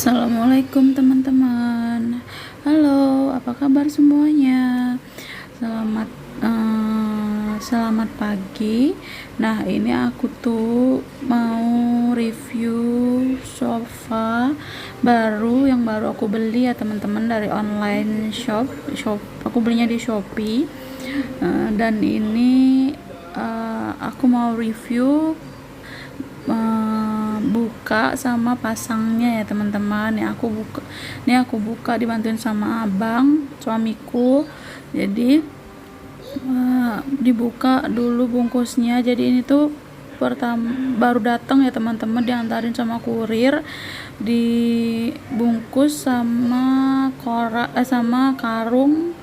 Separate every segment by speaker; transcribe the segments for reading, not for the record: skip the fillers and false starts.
Speaker 1: Assalamualaikum teman-teman. Halo, apa kabar semuanya? Selamat selamat pagi. Nah, ini aku tuh mau review sofa yang baru aku beli ya teman-teman, dari online shop. Aku belinya di Shopee. Dan ini aku mau review buka sama pasangnya ya teman-teman. Ini aku buka dibantuin sama abang suamiku. Jadi dibuka dulu bungkusnya. Jadi ini tuh baru datang ya teman-teman, diantarin sama kurir, dibungkus sama sama karung,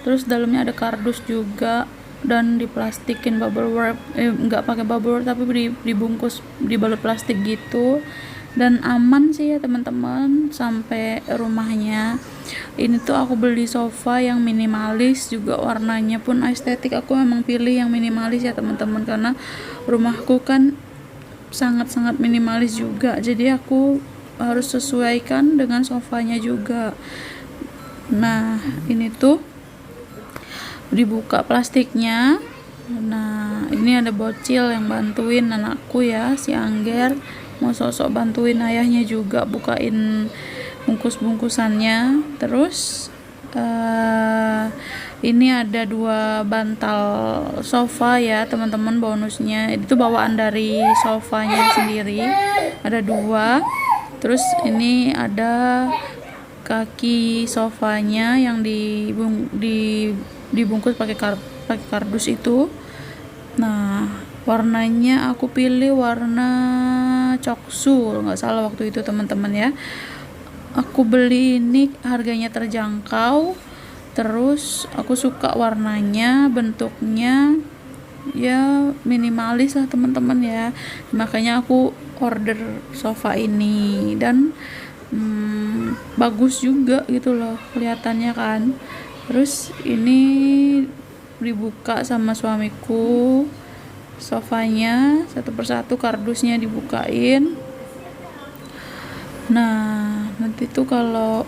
Speaker 1: terus dalamnya ada kardus juga, dan diplastikin bubble wrap, nggak pakai bubble wrap tapi dibungkus dibalut plastik gitu, dan aman sih ya teman-teman sampai rumahnya. Ini tuh aku beli sofa yang minimalis, juga warnanya pun estetik. Aku memang pilih yang minimalis ya teman-teman, karena rumahku kan sangat-sangat minimalis juga, jadi aku harus sesuaikan dengan sofanya juga. Nah, ini tuh dibuka plastiknya. Nah, ini ada bocil yang bantuin anakku ya, si Angger, mau sosok bantuin ayahnya juga bukain bungkus-bungkusannya. Terus ini ada 2 bantal sofa ya teman-teman, bonusnya itu bawaan dari sofanya sendiri, ada 2. Terus ini ada kaki sofanya yang dibungkus pakai kardus itu. Nah, warnanya aku pilih warna coksul, nggak salah waktu itu teman-teman ya. Aku beli ini harganya terjangkau, terus aku suka warnanya, bentuknya ya minimalis lah teman-teman ya, makanya aku order sofa ini. Dan bagus juga gitu loh kelihatannya kan. Terus ini dibuka sama suamiku sofanya, satu persatu kardusnya dibukain. Nah, nanti tuh kalau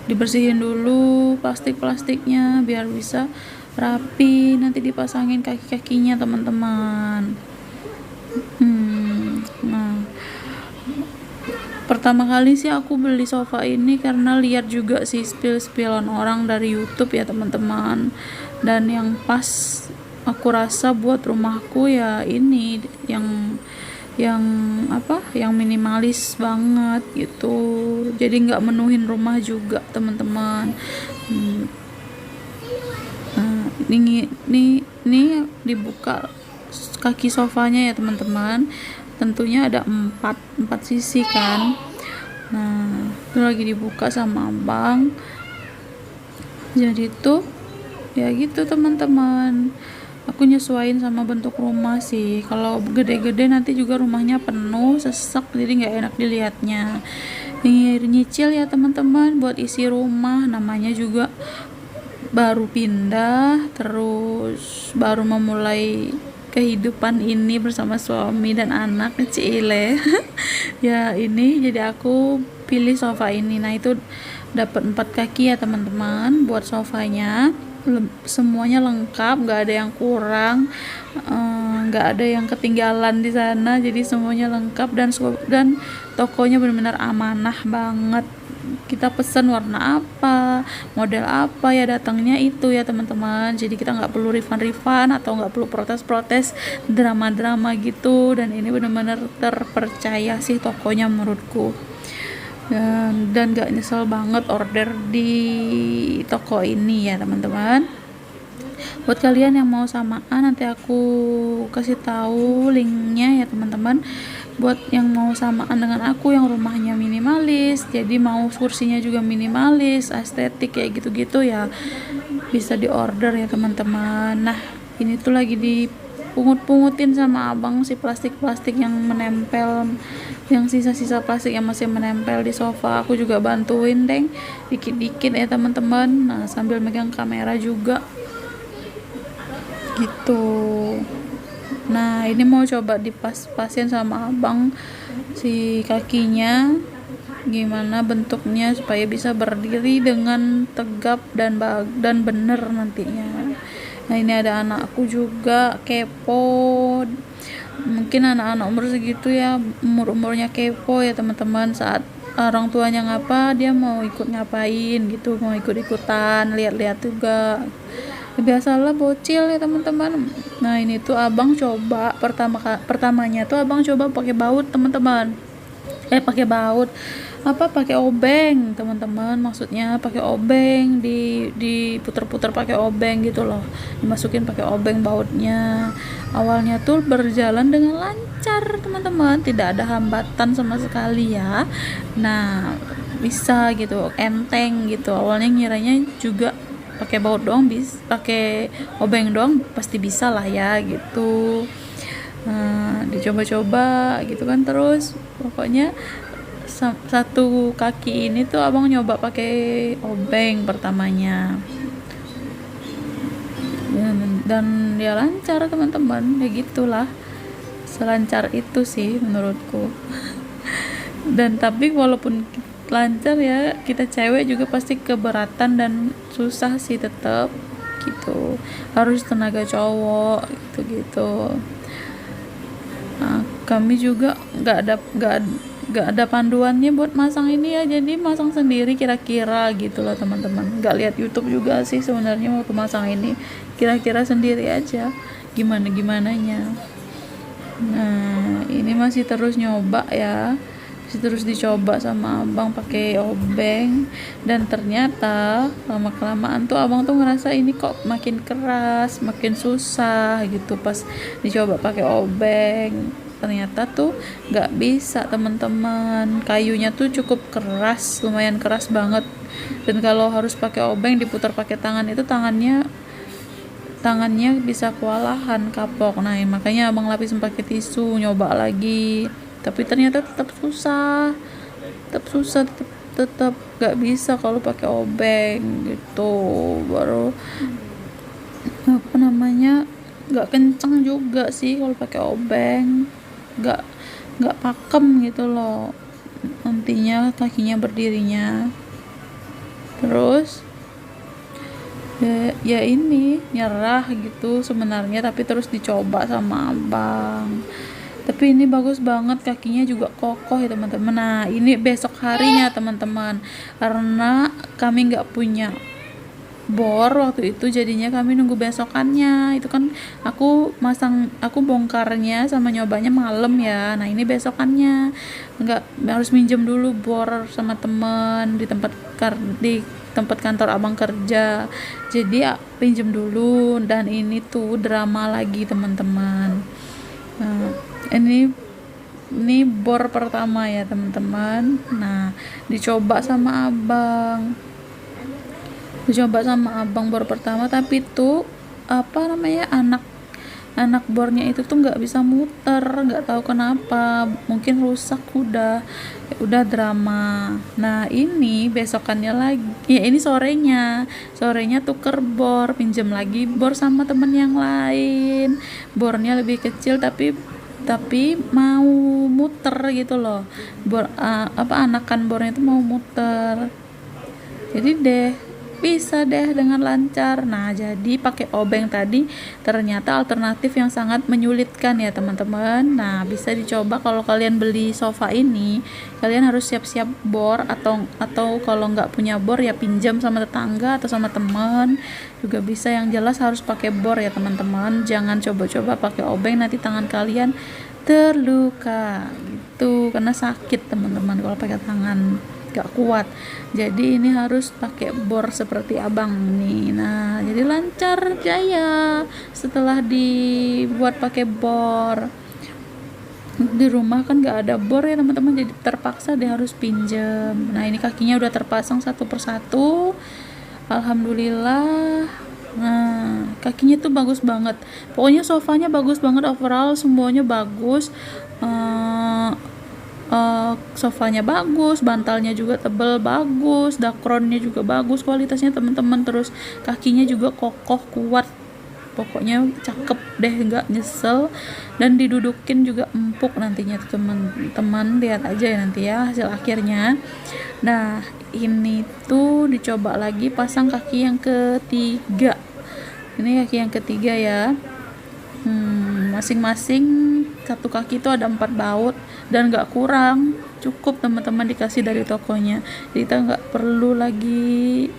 Speaker 1: dibersihin dulu plastiknya biar bisa rapi, nanti dipasangin kaki-kakinya teman-teman. Nah, pertama kali sih aku beli sofa ini karena lihat juga sih spill-spillan orang dari YouTube ya teman-teman, dan yang pas aku rasa buat rumahku ya ini yang minimalis banget gitu, jadi nggak menuhin rumah juga teman-teman. Nah, ini dibuka kaki sofanya ya teman-teman, tentunya ada 4 sisi kan. Nah, itu lagi dibuka sama abang. Jadi tuh ya gitu teman-teman, aku nyesuaiin sama bentuk rumah sih. Kalau gede-gede nanti juga rumahnya penuh sesak, jadi nggak enak dilihatnya. Nyicil ya teman-teman buat isi rumah, namanya juga baru pindah, terus baru memulai kehidupan ini bersama suami dan anak Cile. Ya ini jadi aku pilih sofa ini. Nah, itu dapat 4 kaki ya teman-teman buat sofanya, semuanya lengkap, nggak ada yang kurang, nggak ada yang ketinggalan di sana, jadi semuanya lengkap. Dan tokonya benar-benar amanah banget. Kita pesan warna apa, model apa, ya datangnya itu ya teman-teman. Jadi kita nggak perlu refund atau nggak perlu protes drama gitu. Dan ini benar-benar terpercaya sih tokonya menurutku, dan gak nyesel banget order di toko ini ya teman-teman. Buat kalian yang mau samaan, nanti aku kasih tahu linknya ya teman-teman. Buat yang mau samaan dengan aku yang rumahnya minimalis, jadi mau kursinya juga minimalis, estetik kayak gitu-gitu ya, bisa diorder ya teman-teman. Nah, ini tuh lagi dipungut-pungutin sama abang si plastik-plastik yang menempel, yang sisa-sisa plastik yang masih menempel di sofa. Aku juga bantuin dikit-dikit ya teman-teman. Nah, sambil megang kamera juga gitu. Nah, ini mau coba dipas-pasin sama abang si kakinya gimana bentuknya supaya bisa berdiri dengan tegap dan bener nantinya. Nah ini ada anakku juga kepo, mungkin anak-anak umur segitu ya, umurnya kepo ya teman-teman, saat orang tuanya ngapa dia mau ikut ngapain gitu, mau ikut-ikutan lihat-lihat juga. Biasalah bocil ya teman-teman. Nah ini tuh abang coba pertamanya tuh abang coba pakai baut teman-teman, pakai baut pakai obeng teman-teman, maksudnya pakai obeng, diputer-puter pakai obeng gitu loh, dimasukin pakai obeng bautnya. Awalnya tuh berjalan dengan lancar teman-teman, tidak ada hambatan sama sekali ya. Nah bisa gitu, enteng gitu. Awalnya ngiranya juga pakai baut doang, pakai obeng doang pasti bisa lah ya gitu. Nah dicoba-coba gitu kan, terus pokoknya satu kaki ini tuh abang nyoba pakai obeng pertamanya, dan ya lancar teman-teman, ya gitulah, selancar itu sih menurutku. Dan tapi walaupun lancar ya, kita cewek juga pasti keberatan dan susah sih tetap gitu, harus tenaga cowok gitu. Nah, kami juga nggak ada panduannya buat masang ini ya, jadi masang sendiri kira-kira gitu loh teman-teman, nggak lihat YouTube juga sih sebenarnya waktu masang ini, kira-kira sendiri aja gimananya. Nah ini masih terus nyoba ya, masih terus dicoba sama abang pakai obeng, dan ternyata lama kelamaan tuh abang tuh ngerasa ini kok makin keras, makin susah gitu pas dicoba pakai obeng. Ternyata tuh nggak bisa teman-teman, kayunya tuh cukup keras, lumayan keras banget, dan kalau harus pakai obeng diputar pakai tangan itu tangannya bisa kewalahan, kapok. Nah makanya abang lapisin pakai tisu, nyoba lagi, tapi ternyata tetap susah, tetap nggak bisa kalau pakai obeng gitu. Baru nggak kenceng juga sih kalau pakai obeng, nggak pakem gitu loh nantinya kakinya berdirinya. Terus ya ini nyerah gitu sebenarnya, tapi terus dicoba sama abang, tapi ini bagus banget, kakinya juga kokoh ya teman-teman. Nah ini besok harinya teman-teman, karena kami nggak punya bor waktu itu, jadinya kami nunggu besokannya. Itu kan aku bongkarnya sama nyobanya malam ya. Nah ini besokannya, nggak harus minjem dulu bor sama temen di tempat kantor abang kerja, jadi pinjem dulu. Dan ini tuh drama lagi teman-teman. Nah ini bor pertama ya teman-teman. Nah dicoba sama abang bor pertama, tapi tuh anak bornya itu tuh nggak bisa muter, nggak tahu kenapa, mungkin rusak udah drama. Nah ini besokannya lagi ya, ini sorenya tuker bor, pinjam lagi bor sama temen yang lain, bornya lebih kecil tapi mau muter gitu loh, anakan bornya itu mau muter, jadi bisa deh dengan lancar. Nah jadi pakai obeng tadi ternyata alternatif yang sangat menyulitkan ya teman-teman. Nah bisa dicoba kalau kalian beli sofa ini, kalian harus siap-siap bor, atau kalau nggak punya bor ya pinjam sama tetangga atau sama teman juga bisa. Yang jelas harus pakai bor ya teman-teman, jangan coba-coba pakai obeng, nanti tangan kalian terluka gitu, karena sakit teman-teman kalau pakai tangan, gak kuat. Jadi ini harus pakai bor seperti abang nih. Nah jadi lancar jaya setelah dibuat pakai bor. Di rumah kan gak ada bor ya teman-teman, jadi terpaksa dia harus pinjam. Nah ini kakinya udah terpasang satu persatu, alhamdulillah. Nah kakinya tuh bagus banget, pokoknya sofanya bagus banget, overall semuanya bagus. Sofanya bagus, bantalnya juga tebal bagus, dakronnya juga bagus kualitasnya teman-teman, terus kakinya juga kokoh kuat pokoknya cakep deh, nggak nyesel, dan didudukin juga empuk nantinya tuh teman-teman. Lihat aja ya nanti ya hasil akhirnya. Nah ini tuh dicoba lagi pasang kaki yang ketiga. Ini kaki yang ketiga ya. Masing-masing satu kaki itu ada 4 baut dan gak kurang, cukup teman-teman dikasih dari tokonya. Jadi kita nggak perlu lagi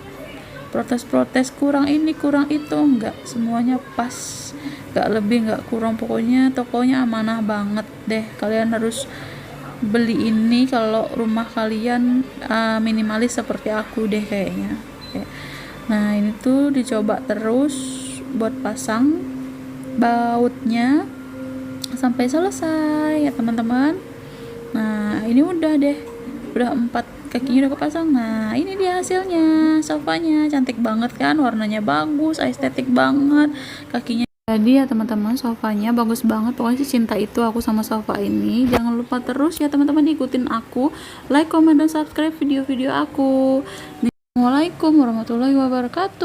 Speaker 1: protes-protes kurang ini kurang itu, enggak, semuanya pas, nggak lebih nggak kurang, pokoknya tokonya amanah banget deh. Kalian harus beli ini kalau rumah kalian minimalis seperti aku deh kayaknya. Oke. Nah ini tuh dicoba terus buat pasang bautnya sampai selesai ya teman-teman. Nah ini udah deh, udah 4 kakinya udah kepasang. Nah ini dia hasilnya, sofanya cantik banget kan, warnanya bagus, estetik banget kakinya. Jadi ya teman-teman, sofanya bagus banget, pokoknya sih cinta itu aku sama sofa ini. Jangan lupa terus ya teman-teman ikutin aku, like, comment, dan subscribe video-video aku. Assalamualaikum warahmatullahi wabarakatuh.